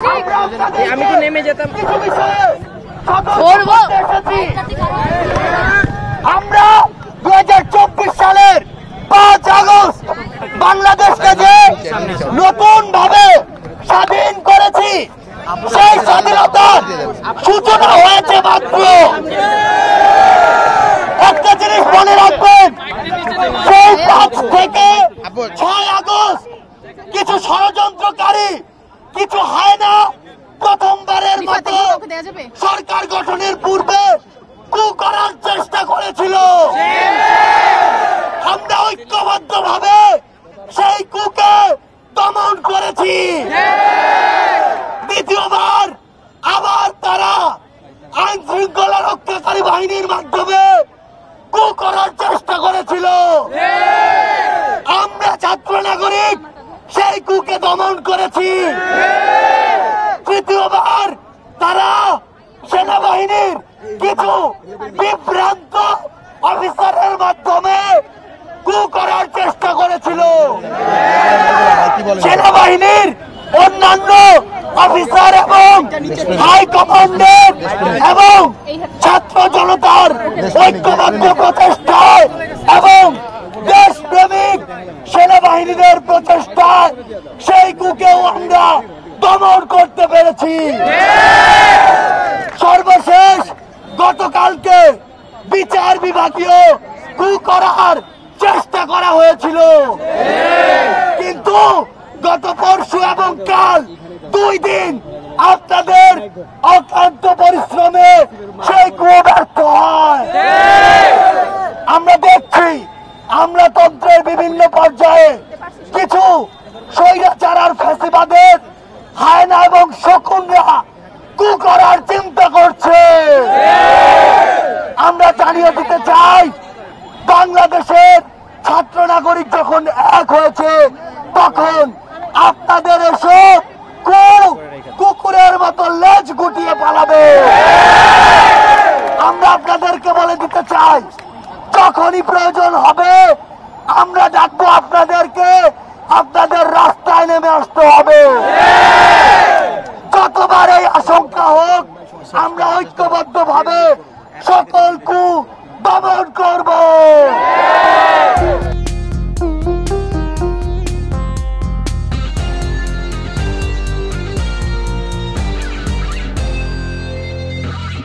আমি তো নেমে যেতাম। আমরা 2024 সালের 5 আগস্ট বাংলাদেশকে যে নতুন ভাবে স্বাধীন করেছি, সেই স্বাধীনতার সূচনা হয়েছে মাত্র। একটা জিনিস মনে রাখবেন, সেই 5 থেকে 6 আগস্ট কিছু ষড়যন্ত্রকারী, কিছু হায়না প্রথমবারের মতো সরকার গঠনের পূর্বে কু করার চেষ্টা করেছিল। আমরা ঐক্যবদ্ধ ভাবে সেই কুকে দমন করেছি। দ্বিতীয়বার আবার তারা আইন শৃঙ্খলা রক্ষাকারী বাহিনীর মাধ্যমে কু করার চেষ্টা করেছিল। আমরা ছাত্র নাগরিক সেই কুকে দমন করেছি। তৃতীয়বার তারা সেনাবাহিনীর কিছু বিভ্রান্ত অফিসারের মাধ্যমে কু করার চেষ্টা করেছিল। সেনাবাহিনীর অন্যান্য অফিসার এবং হাই কমান্ডের এবং ছাত্র জনতার ঐক্যবদ্ধ প্রচেষ্টায় এবং দেশপ্রেমিক সেনাবাহিনীদের প্রচেষ্টায় সেই কুকেও আমরা দমন করতে পেরেছি। সর্বশেষ গতকালকে বিচার বিভাগীয় কু করার চেষ্টা করা হয়েছিল, কিন্তু গত পরশু এবং কাল 2 দিন আপনাদের অক্লান্ত পরিশ্রমে সেই কু ব্যর্থ হয়। আমরা দেখছি, আমরা তন্ত্রের বিভিন্ন পর্যায়ে কিছু স্বৈরাচার আর ফ্যাসিবাদের হায়না এবং শকুনরা কু করার চিন্তা করছে। আমরা জানিয়ে দিতে চাই, বাংলাদেশের ছাত্র নাগরিক যখন এক হয়েছে, তখন আপনাদের এসব কুকুরের মতো লেজ গুটিয়ে পালাবে। আমরা আপনাদেরকে বলে দিতে চাই, যখনই প্রয়োজন হবে আমরা ডাকবো আপনাদেরকে, আপনাদের রাস্তায় নেমে আসতে হবে। যতবার এই আশঙ্কা হোক, আমরা ঐক্যবদ্ধ ভাবে সকল কু